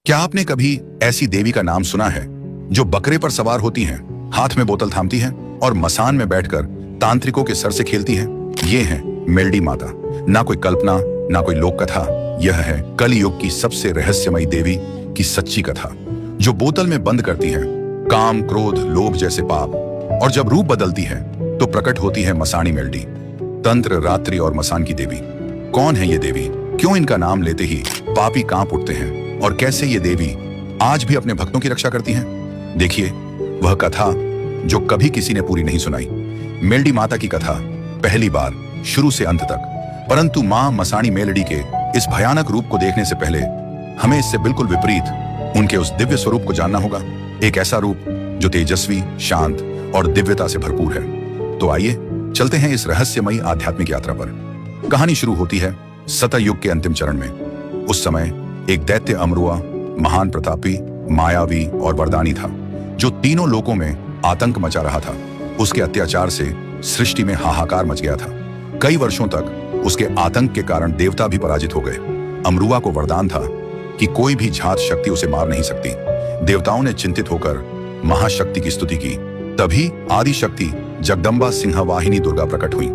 क्या आपने कभी ऐसी देवी का नाम सुना है जो बकरे पर सवार होती हैं, हाथ में बोतल थामती हैं और मसान में बैठकर तांत्रिकों के सर से खेलती हैं? ये है मेलडी माता। ना कोई कल्पना, ना कोई लोक कथा, यह है कलयुग की सबसे रहस्यमयी देवी की सच्ची कथा, जो बोतल में बंद करती है काम, क्रोध, लोभ जैसे पाप, और जब रूप बदलती है तो प्रकट होती है मसाणी मेलडी। तंत्र, रात्रि और मसान की देवी। कौन है ये देवी? क्यों इनका नाम लेते ही पापी कांप उठते हैं? और कैसे ये देवी आज भी अपने भक्तों की रक्षा करती हैं? देखिए वह कथा जो कभी किसी ने पूरी नहीं सुनाई। मेलडी माता की कथा पहली बार शुरू से अंत तक। परंतु मां मसाणी मेलडी के इस भयानक रूप को देखने से पहले हमें इससे बिल्कुल विपरीत उनके उस दिव्य स्वरूप को जानना होगा। एक ऐसा रूप जो तेजस्वी, शांत और दिव्यता से भरपूर है। तो आइए चलते हैं इस रहस्यमयी आध्यात्मिक यात्रा पर। कहानी शुरू होती है सतयुग के अंतिम चरण में। उस समय एक दैत्य अमरुआ महान प्रतापी, मायावी और वरदानी था, जो तीनों लोकों में आतंक मचा रहा था। उसके अत्याचार से सृष्टि में हाहाकार मच गया था। कई वर्षों तक उसके आतंक के कारण देवता भी पराजित हो गए। अमरुआ को वरदान था कि कोई भी झात शक्ति उसे मार नहीं सकती। देवताओं ने चिंतित होकर महाशक्ति की स्तुति की। तभी आदि शक्ति जगदम्बा सिंहवाहिनी दुर्गा प्रकट हुई।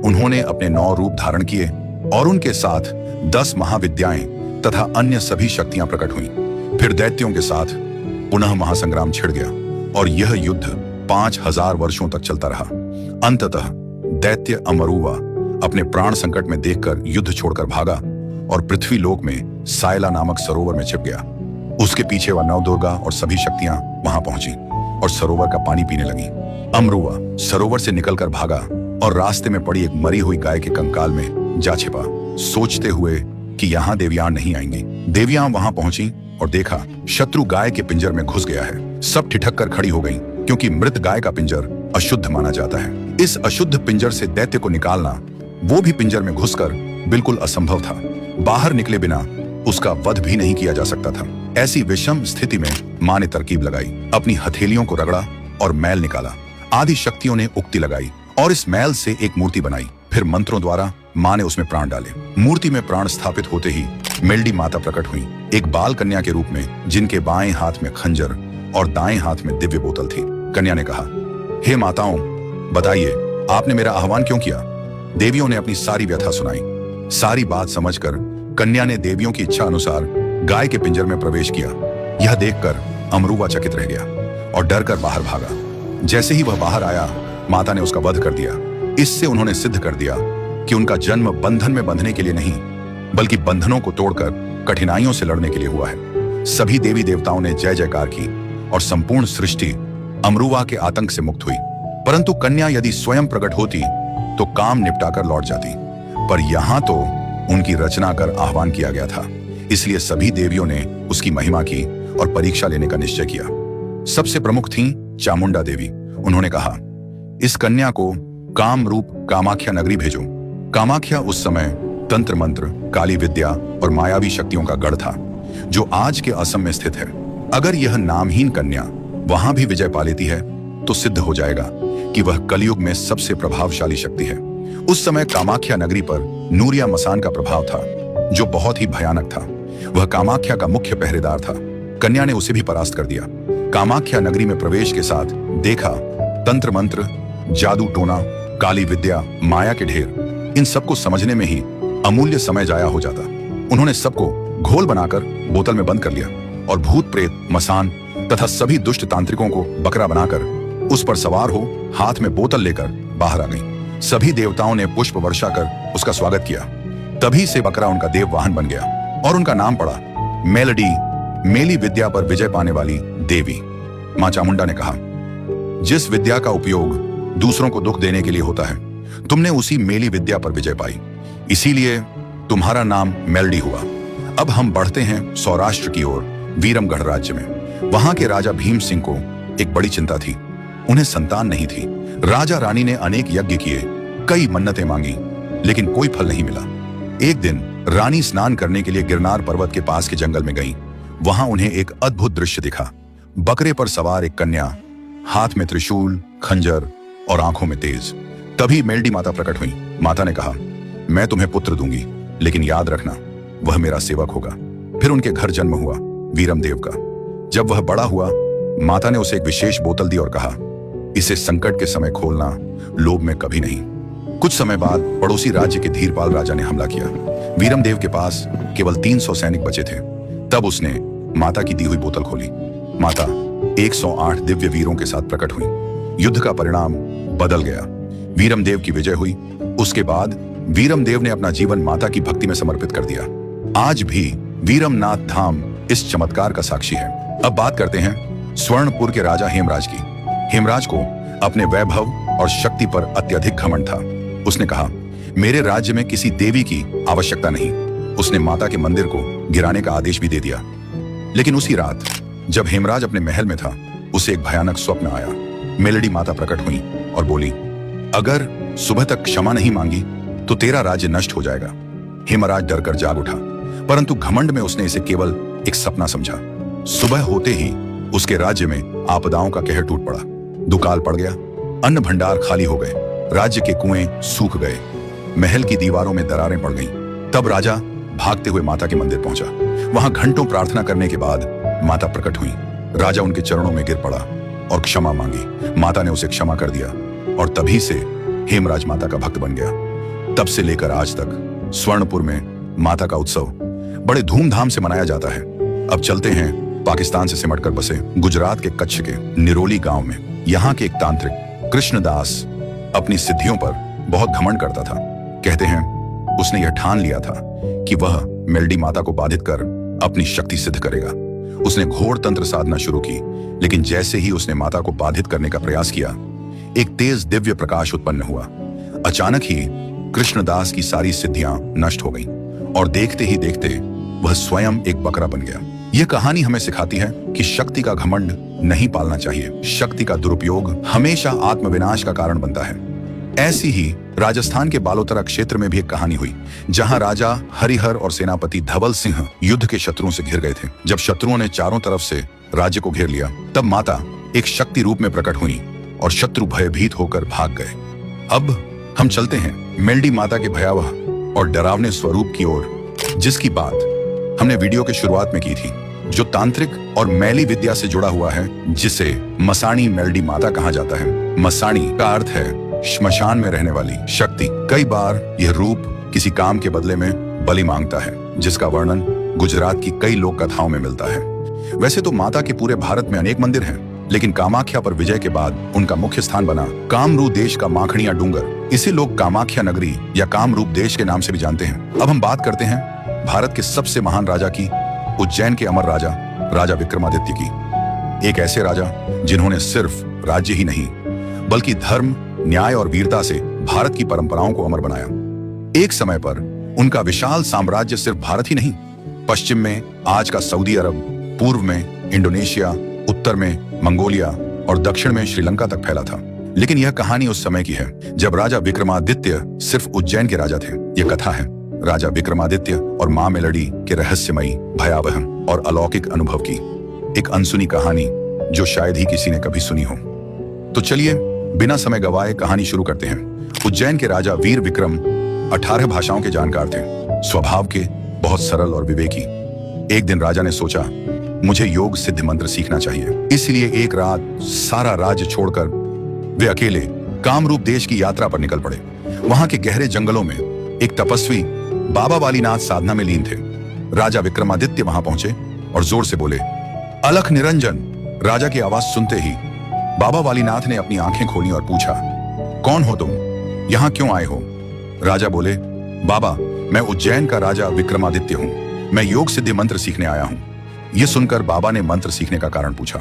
उन्होंने अपने 9 रूप धारण किए और उनके साथ 10 महाविद्याएं तथा अन्य सभी शक्तियां प्रकट हुईं। फिर दैत्यों के साथ पुनः महासंग्राम छिड़ गया और यह युद्ध 5000 वर्षों तक चलता रहा। अंततः दैत्य अमरुआ अपने प्राण संकट में देखकर युद्ध छोड़कर भागा और पृथ्वी लोक में सायला नामक सरोवर में छिप गया। उसके पीछे वह नवदुर्गा और सभी शक्तियां वहां पहुंची और सरोवर का पानी पीने लगी। अमरुआ सरोवर से निकलकर भागा और रास्ते में पड़ी एक मरी हुई गाय के कंकाल में जा छिपा, सोचते हुए कि यहाँ देवियां नहीं आएंगी। देवियां वहां पहुंची और देखा शत्रु गाय के पिंजर में घुस गया है। सब ठिठक कर खड़ी हो गईं, क्योंकि मृत गाय का पिंजर अशुद्ध माना जाता है। इस अशुद्ध पिंजर से दैत्य को निकालना, वो भी पिंजर में घुसकर, बिल्कुल असंभव था। बाहर निकले बिना उसका वध भी नहीं किया जा सकता था। ऐसी विषम स्थिति में मां ने तरकीब लगाई, अपनी हथेलियों को रगड़ा और मैल निकाला। आदि शक्तियों ने उक्ति लगाई और इस मैल से एक मूर्ति बनाई। फिर मंत्रों द्वारा मां ने उसमें प्राण डाले। मूर्ति में प्राण स्थापित होते ही मेलडी माता प्रकट हुई, एक बाल कन्या के रूप में, जिनके बाएं हाथ में खंजर और दाएं हाथ में दिव्य बोतल थी। कन्या ने कहा, हे माताओं, बताइए आपने मेरा आह्वान क्यों किया? देवियों ने अपनी सारी व्यथा सुनाई। सारी बात समझकर कन्या ने देवियों की इच्छा अनुसार गाय के पिंजर में प्रवेश किया। यह देखकर अमरुआ चकित रह गया और डर कर बाहर भागा। जैसे ही वह बाहर आया, माता ने उसका वध कर दिया। इससे उन्होंने सिद्ध कर दिया कि उनका जन्म बंधन में बंधने के लिए नहीं, बल्कि बंधनों को तोड़कर कठिनाइयों से लड़ने के लिए हुआ है। सभी देवी देवताओं ने जय जयकार की और संपूर्ण सृष्टि अमरुआ के आतंक से मुक्त हुई। परंतु कन्या यदि स्वयं प्रकट होती तो काम निपटाकर लौट जाती, पर यहां तो उनकी रचना कर आह्वान किया गया था। इसलिए सभी देवियों ने उसकी महिमा की और परीक्षा लेने का निश्चय किया। सबसे प्रमुख थीं चामुंडा देवी। उन्होंने कहा, इस कन्या को काम रूप कामाख्या नगरी भेजो। कामाख्या उस समय तंत्र मंत्र, काली विद्या और मायावी शक्तियों का गढ़ था, जो आज के असम में स्थित है। अगर यह नामहीन कन्या वहां भी विजय पा लेती है तो सिद्ध हो जाएगा कि वह कलयुग में सबसे प्रभावशाली शक्ति है। उस समय कामाख्या नगरी पर नूरिया मसान का प्रभाव था, जो बहुत ही भयानक था। वह कामाख्या का मुख्य पहरेदार था। कन्या ने उसे भी परास्त कर दिया। कामाख्या नगरी में प्रवेश के साथ देखा तंत्र मंत्र, जादू टोना, काली विद्या, माया के ढेर, इन सबको समझने में ही अमूल्य समय जाया हो जाता। उन्होंने सबको घोल बनाकर बोतल में बंद कर लिया और भूत प्रेत, मसान तथा सभी दुष्ट तांत्रिकों को बकरा बनाकर उस पर सवार हो हाथ में बोतल लेकर बाहर आ गई। सभी देवताओं ने पुष्प वर्षा कर उसका स्वागत किया। तभी से बकरा उनका देव वाहन बन गया और उनका नाम पड़ा मेलडी, मेली विद्या पर विजय पाने वाली देवी। मां चामुंडा ने कहा, जिस विद्या का उपयोग दूसरों को दुख देने के लिए होता है, तुमने उसी मेली विद्या पर विजय पाई, इसीलिए तुम्हारा नाम मेलडी हुआ। अब हम बढ़ते हैं सौराष्ट्र की ओर, वीरमगढ़ राज्य में। वहां के राजा भीम सिंह को एक बड़ी चिंता थी। उन्हें संतान नहीं थी। राजा रानी ने अनेक यज्ञ किए, कई मन्नतें मांगी, लेकिन कोई फल नहीं मिला। एक दिन रानी स्नान करने के लिए गिरनार पर्वत के पास के जंगल में गईं। वहां उन्हें एक अद्भुत दृश्य दिखा। बकरे पर सवार एक कन्या, हाथ में त्रिशूल, खंजर और आंखों में तेज। तभी मेलडी माता प्रकट हुई। माता ने कहा, मैं तुम्हें पुत्र दूंगी, लेकिन याद रखना वह मेरा सेवक होगा। फिर उनके घर जन्म हुआ। वीरमदेव का। जब वह बड़ा हुआ, माता ने उसे एक विशेष बोतल दी और कहा, इसे संकट के समय खोलना, लोभ में कभी नहीं। कुछ समय बाद पड़ोसी राज्य के धीरपाल राजा ने हमला किया। वीरमदेव के पास केवल 300 सैनिक बचे थे। तब उसने माता की दी हुई बोतल खोली। माता 108 दिव्य वीरों के साथ प्रकट हुई। युद्ध का परिणाम बदल गया। वीरमदेव की विजय हुई। उसके बाद वीरमदेव ने अपना जीवन माता की भक्ति में समर्पित कर दिया। आज भी वीरमनाथ धाम इस चमत्कार का साक्षी है। अब बात करते हैं स्वर्णपुर के राजा हेमराज की। हेमराज को अपने वैभव और शक्ति पर अत्यधिक घमंड था। उसने कहा, मेरे राज्य में किसी देवी की आवश्यकता नहीं। उसने माता के मंदिर को गिराने का आदेश भी दे दिया। लेकिन उसी रात जब हेमराज अपने महल में था, उसे एक भयानक स्वप्न आया। मेलडी माता प्रकट हुई और बोली, अगर सुबह तक क्षमा नहीं मांगी तो तेरा राज्य नष्ट हो जाएगा। हेमराज डरकर जाग उठा, परंतु घमंड में उसने इसे केवल एक सपना समझा। सुबह होते ही उसके राज्य में आपदाओं का कहर टूट पड़ा। दुकाल पड़ गया, अन्न भंडार खाली हो गए, राज्य के कुएं सूख गए, महल की दीवारों में दरारें पड़ गईं। तब राजा भागते हुए माता के मंदिर पहुंचा। वहां घंटों प्रार्थना करने के बाद माता प्रकट हुई। राजा उनके चरणों में गिर पड़ा और क्षमा मांगी। माता ने उसे क्षमा कर दिया और तभी से हेमराज माता का भक्त बन गया। तब से लेकर आज तक स्वर्णपुर में माता का उत्सव बड़े धूमधाम से मनाया जाता है। अब चलते हैं पाकिस्तान से सिमटकर बसे गुजरात के कच्छ के निरोली गांव में। यहाँ के एक तांत्रिक कृष्णदास अपनी सिद्धियों पर बहुत घमंड करता था। कहते हैं उसने यह ठान लिया था कि वह मेलडी माता को बाधित कर अपनी शक्ति सिद्ध करेगा। उसने घोर तंत्र साधना शुरू की, लेकिन जैसे ही उसने माता को बाधित करने का प्रयास किया, एक तेज दिव्य प्रकाश उत्पन्न हुआ। अचानक ही कृष्णदास की सारी सिद्धियां नष्ट हो गईं और देखते ही देखते वह स्वयं एक बकरा बन गया। यह कहानी हमें सिखाती है कि शक्ति का घमंड नहीं पालना चाहिए। शक्ति का दुरुपयोग हमेशा आत्मविनाश का कारण बनता है। ऐसी ही राजस्थान के बालोतरा क्षेत्र में भी एक कहानी हुई, जहां राजा हरिहर और सेनापति धवल सिंह युद्ध के शत्रुओं से घिर गए थे। जब शत्रुओं ने चारों तरफ से राज्य को घेर लिया, तब माता एक शक्ति रूप में प्रकट हुई और शत्रु भयभीत होकर भाग गए। अब हम चलते हैं मेलडी माता के भयावह और डरावने स्वरूप की ओर, जिसकी बात हमने वीडियो के शुरुआत में की थी, जो तांत्रिक और मैली विद्या से जुड़ा हुआ है, जिसे मसाणी मेलडी माता कहा जाता है। मसाणी का अर्थ है श्मशान में रहने वाली शक्ति। कई बार यह रूप किसी काम के बदले में बलि मांगता है, जिसका वर्णन गुजरात की कई लोक कथाओं में मिलता है। वैसे तो माता के पूरे भारत में अनेक मंदिर हैं, लेकिन कामाख्या पर विजय के बाद उनका मुख्य स्थान बना कामरूप देश का माखणिया डूंगर। इसे लोग कामाख्या नगरी या कामरूप देश के नाम से भी जानते हैं। अब हम बात करते हैं भारत के सबसे महान राजा की, उज्जैन के अमर राजा राजा विक्रमादित्य की। एक ऐसे राजा जिन्होंने सिर्फ राज्य ही नहीं, बल्कि धर्म, न्याय और वीरता से भारत की परंपराओं को अमर बनाया। एक समय पर उनका विशाल साम्राज्य सिर्फ भारत ही नहीं, पश्चिम में आज का सऊदी अरब, पूर्व में इंडोनेशिया, उत्तर में मंगोलिया और दक्षिण में श्रीलंका तक फैला था। लेकिन यह कहानी उस समय की है जब राजा विक्रमादित्य सिर्फ उज्जैन के राजा थे। यह कथा है राजा विक्रमादित्य और मां मेलडी के रहस्यमयी, भयावह और अलौकिक अनुभव की। एक अनसुनी कहानी जो शायद ही किसी ने कभी सुनी हो। तो चलिए बिना समय गवाए कहानी शुरू करते हैं। उज्जैन के राजा वीर विक्रम 18 भाषाओं के जानकार थे, स्वभाव के बहुत सरल और विवेकी। एक दिन राजा ने सोचा, मुझे योग सिद्ध मंत्र सीखना चाहिए। इसलिए एक रात सारा राज्य छोड़कर वे अकेले कामरूप देश की यात्रा पर निकल पड़े। वहां के गहरे जंगलों में एक तपस्वी बाबा वालीनाथ साधना में लीन थे। राजा विक्रमादित्य वहां पहुंचे और जोर से बोले, अलख निरंजन। राजा की आवाज सुनते ही बाबा वालीनाथ ने अपनी आंखें खोली और पूछा, कौन हो तुम, यहां क्यों आए हो? राजा बोले, बाबा मैं उज्जैन का राजा विक्रमादित्य हूं, मैं योग सिद्धि मंत्र सीखने आया हूं। यह सुनकर बाबा ने मंत्र सीखने का कारण पूछा।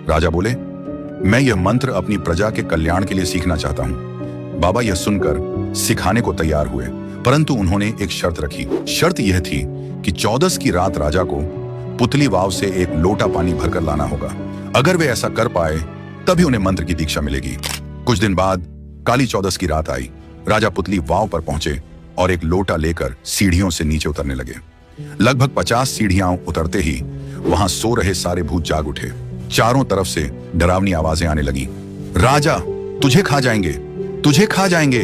राजा बोले, मैं यह मंत्र अपनी प्रजा के कल्याण के लिए सीखना चाहता हूं। बाबा यह सुनकर सिखाने को तैयार हुए, परंतु उन्होंने एक शर्त रखी। शर्त यह थी कि 14 की रात राजा को पुतली वाव से एक लोटा पानी भरकर लाना होगा। अगर वे ऐसा कर पाए तभी उन्हें मंत्र की दीक्षा मिलेगी। कुछ दिन बाद काली 14 की रात आई। राजा पुतली वाव पर पहुंचे और एक लोटा लेकर सीढ़ियों से नीचे उतरने लगे। लगभग 50 सीढ़ियां उतरते ही वहां सो रहे सारे भूत जाग उठे। चारों तरफ से डरावनी आवाजें आने लगी, राजा तुझे खा जाएंगे, तुझे खा जाएंगे।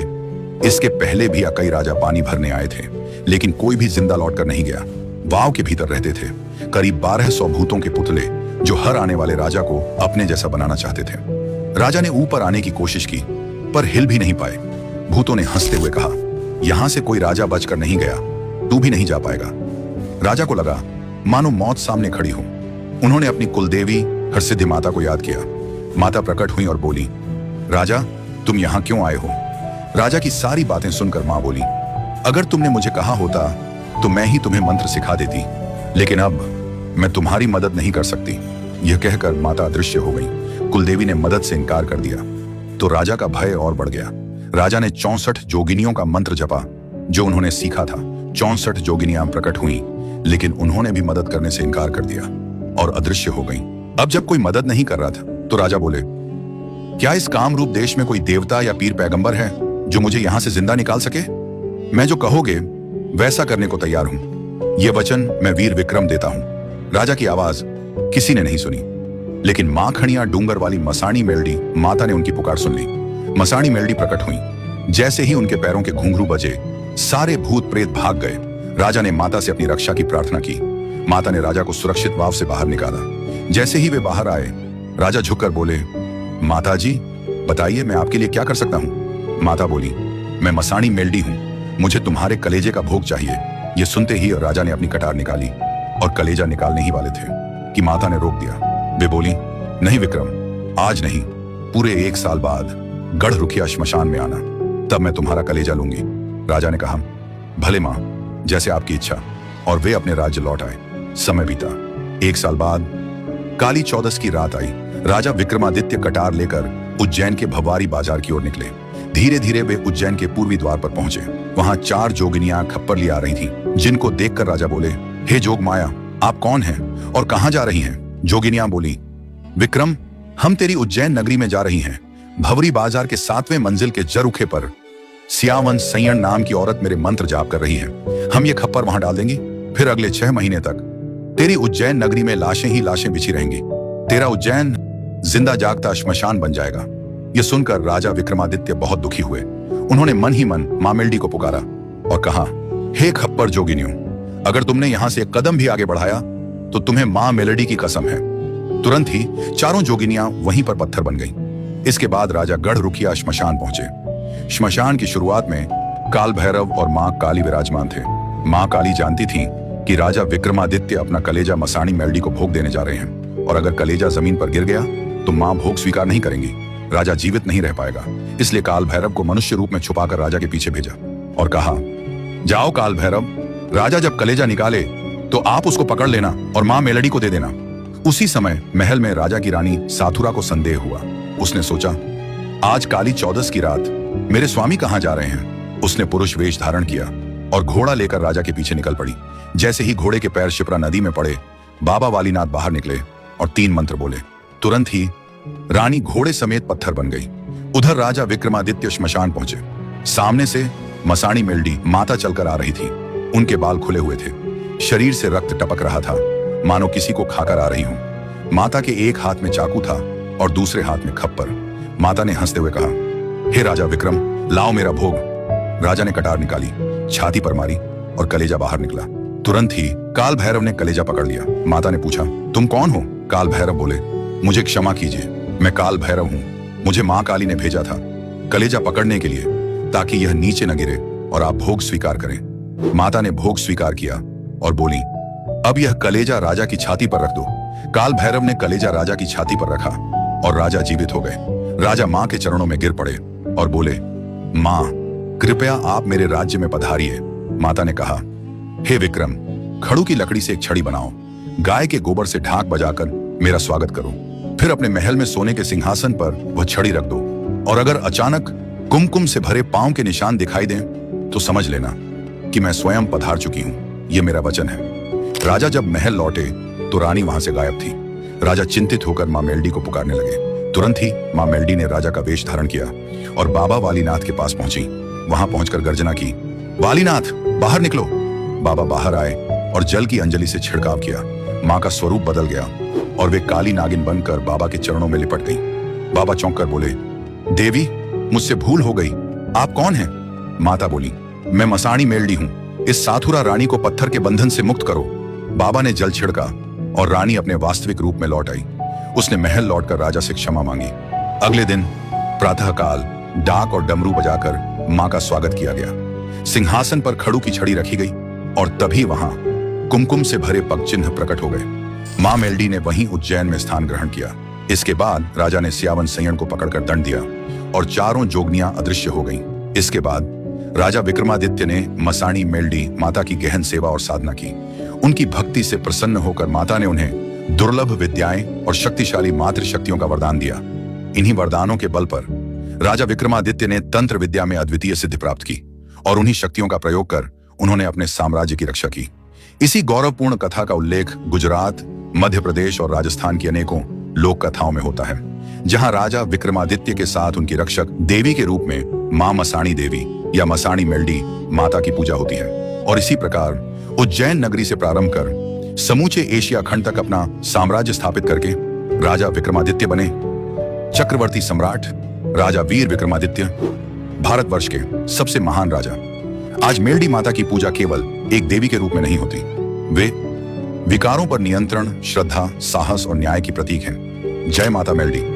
इसके पहले भी कई राजा पानी भरने आए थे, लेकिन कोई भी जिंदा लौटकर नहीं गया। वाव के भीतर रहते थे। करीब 1200 भूतों के पुतले जो हर आने वाले राजा को अपने जैसा बनाना चाहते थे। राजा ने ऊपर आने की कोशिश की पर हिल भी नहीं पाए। भूतों ने हंसते हुए कहा, यहां से कोई राजा बचकर नहीं गया, तू भी नहीं जा पाएगा। राजा को लगा मानो मौत सामने खड़ी हो। उन्होंने अपनी कुलदेवी हरसिद्धि माता को याद किया। माता प्रकट हुई और बोली, राजा तुम यहां क्यों आए हो? राजा की सारी बातें सुनकर मां बोली, अगर तुमने मुझे कहा होता तो मैं ही तुम्हें मंत्र सिखा देती, लेकिन अब मैं तुम्हारी मदद नहीं कर सकती। यह कहकर माता अदृश्य हो गई। कुलदेवी ने मदद से इनकार कर दिया तो राजा का भय और बढ़ गया। राजा ने 64 जोगिनियों का मंत्र जपा जो उन्होंने सीखा था। 64 जोगिनियां प्रकट हुई, लेकिन उन्होंने भी मदद करने से इनकार कर दिया और अदृश्य हो गई। अब जब कोई मदद नहीं कर रहा था तो राजा बोले, क्या इस कामरूप देश में कोई देवता या पीर पैगंबर है जो मुझे यहां से जिंदा निकाल सके? मैं जो कहोगे वैसा करने को तैयार हूं। यह वचन मैं वीर विक्रम देता हूं। राजा की आवाज किसी ने नहीं सुनी, लेकिन मां खड़िया डूंगर वाली मसाणी मेलडी माता ने उनकी पुकार सुन ली। मसाणी मेलडी प्रकट हुई। जैसे ही उनके पैरों के घुंघरू बजे, सारे भूत प्रेत भाग गए। राजा ने माता से अपनी रक्षा की प्रार्थना की। माता ने राजा को सुरक्षित वाव से बाहर निकाला। जैसे ही वे बाहर आए, राजा झुककर बोले, माता जी बताइए मैं आपके लिए क्या कर सकता हूं? माता बोली, मैं मसाणी मेलडी हूं, मुझे तुम्हारे कलेजे का भोग चाहिए। यह सुनते ही राजा ने अपनी कटार निकाली और कलेजा निकालने ही वाले थे कि माता ने रोक दिया। वे बोली, नहीं विक्रम, आज नहीं, पूरे 1 साल बाद गढ़ रुखिया श्मशान में आना, तब मैं तुम्हारा कलेजा लूंगी। राजा ने कहा, भले मां, जैसे आपकी इच्छा। और वे अपने राज्य लौट आए। समय बीता। 1 साल बाद काली चौदस की रात आई। राजा विक्रमादित्य कटार लेकर उज्जैन के भवारी बाजार की ओर निकले। धीरे धीरे वे उज्जैन के पूर्वी द्वार पर पहुंचे। वहां 4 जोगिनियां खप्पर ले आ रही थीं, जिनको देखकर राजा बोले, हे जोग माया, आप कौन हैं और कहां जा रही हैं? जोगिनियां बोली, विक्रम, हम तेरी उज्जैन नगरी में जा रही हैं। भवरी बाजार के 7वें मंजिल के जरुखे पर सियावन सैयण नाम की औरत मेरे मंत्र जाप कर रही है। हम ये खप्पर वहां डाल देंगी, फिर अगले 6 महीने तक तेरी उज्जैन नगरी में लाशें ही लाशें बिछी रहेंगी। तेरा उज्जैन जिंदा जागता श्मशान बन जाएगा। यह सुनकर राजा विक्रमादित्य बहुत दुखी हुए। उन्होंने मन ही मन मां मेलडी को पुकारा और कहा, हे खप्पर जोगिनियों, अगर तुमने यहां से एक कदम भी आगे बढ़ाया तो तुम्हें मां मेलडी की कसम है। तुरंत ही 4 जोगिनियां वहीं पर पत्थर बन गईं। इसके बाद राजा गढ़ रुखिया श्मशान पहुंचे। श्मशान की शुरुआत में काल भैरव और मां काली विराजमान थे। मां काली जानती थी कि राजा विक्रमादित्य अपना कलेजा मसाणी मेलडी को भोग देने जा रहे हैं, और अगर कलेजा जमीन पर गिर गया तो मां भोग स्वीकार नहीं करेंगी, राजा जीवित नहीं रह पाएगा। इसलिए काल भैरव को मनुष्य रूप में छुपाकर राजा के पीछे भेजा और कहा, जाओ काल भैरव, राजा जब कलेजा निकाले तो आप उसको पकड़ लेना और मां मेलडी को दे देना। उसी समय महल में राजा की रानी साथुरा को संदेह हुआ। उसने सोचा, आज काली चौदस की रात मेरे स्वामी कहां जा रहे हैं? उसने पुरुष वेश धारण किया और घोड़ा लेकर राजा के पीछे निकल पड़ी। जैसे ही घोड़े के पैर शिप्रा नदी में पड़े, बाबा वालीनाथ बाहर निकले और 3 मंत्र बोले। तुरंत ही रानी घोड़े समेत पत्थर बन गई। उधर राजा विक्रमादित्य श्मशान पहुंचे। सामने से मसाणी मेलडी माता चलकर आ रही थी। उनके बाल खुले हुए थे, शरीर से रक्त टपक रहा था, मानो किसी को खाकर आ रही हूं। माता के एक हाथ में चाकू था और दूसरे हाथ में खप्पर। माता ने हंसते हुए कहा, हे राजा विक्रम, लाओ मेरा भोग। राजा ने कटार निकाली, छाती पर मारी और कलेजा बाहर निकला। तुरंत ही काल भैरव ने कलेजा पकड़ लिया। माता ने पूछा, तुम कौन हो? काल भैरव बोले, मुझे क्षमा कीजिए, मैं काल भैरव हूं। मुझे मां काली ने भेजा था कलेजा पकड़ने के लिए, ताकि यह नीचे न गिरे और आप भोग स्वीकार करें। माता ने भोग स्वीकार किया और बोली, अब यह कलेजा राजा की छाती पर रख दो। काल भैरव ने कलेजा राजा की छाती पर रखा और राजा जीवित हो गए। राजा मां के चरणों में गिर पड़े और बोले, मां, कृपया आप मेरे राज्य में पधारिए। माता ने कहा, हे विक्रम, खड़ू की लकड़ी से एक छड़ी बनाओ, गाय के गोबर से ढाक बजाकर मेरा स्वागत करो, फिर अपने महल में सोने के सिंहासन पर वह छड़ी रख दो, और अगर अचानक कुमकुम से भरे पांव के निशान दिखाई दें तो समझ लेना कि मैं स्वयं पधार चुकी हूं। यह मेरा वचन है। राजा जब महल लौटे तो रानी वहां से गायब थी। राजा चिंतित होकर मां मेलडी को पुकारने लगे। तुरंत ही मां मेलडी ने राजा का वेश धारण किया और बाबा वालीनाथ के पास पहुंची। वहां पहुंचकर गर्जना की, वालीनाथ, बाहर निकलो। बाबा बाहर आए और जल की अंजलि से छिड़काव किया। मां का स्वरूप बदल गया और वे काली नागिन बनकर बाबा के चरणों में लिपट गई। बाबा चौंक कर बोले, देवी, मुझसे भूल हो गई, आप कौन हैं? माता बोली, मैं मसाणी मेलडी हूं। इस साथुरा रानी को पत्थर के बंधन से मुक्त करो। बाबा ने जल छिड़का और रानी अपने वास्तविक रूप में लौट आई। उसने महल लौटकर राजा से क्षमा मांगी। अगले दिन प्रातःकाल डाक और डमरू बजाकर मां का स्वागत किया गया। सिंहासन पर खड़ू की छड़ी रखी गई और तभी वहां कुमकुम से भरे पग चिन्ह प्रकट हो गए। मां मेलडी ने वहीं उज्जैन में स्थान ग्रहण किया। इसके बाद राजा ने सियावन सैयण को पकड़कर दंड दिया और चारों जोगनियां अदृश्य हो गईं। इसके बाद राजा विक्रमादित्य ने मसाणी मेलडी माता की गहन सेवा और साधना की। उनकी भक्ति से प्रसन्न होकर माता ने उन्हें दुर्लभ विद्याएं और शक्तिशाली मातृशक्तियों का वरदान दिया। इन्हीं वरदानों के बल पर राजा विक्रमादित्य ने तंत्र विद्या में अद्वितीय सिद्धि प्राप्त की और उन्हीं शक्तियों का प्रयोग कर उन्होंने अपने साम्राज्य की रक्षा की। इसी गौरवपूर्ण कथा का उल्लेख गुजरात, मध्य प्रदेश और राजस्थान की अनेकों लोक कथाओं में होता है, जहां राजा विक्रमादित्य के साथ उनकी रक्षक देवी के रूप में मां मसाणी देवी या मसाणी मेलडी माता की पूजा होती है। और इसी प्रकार उज्जैन नगरी से प्रारंभ कर समूचे एशिया खंड तक अपना साम्राज्य स्थापित करके राजा विक्रमादित्य बने चक्रवर्ती सम्राट राजा वीर विक्रमादित्य, भारतवर्ष के सबसे महान राजा। आज मेलडी माता की पूजा केवल एक देवी के रूप में नहीं होती, वे विकारों पर नियंत्रण, श्रद्धा, साहस और न्याय की प्रतीक हैं। जय माता मेलडी।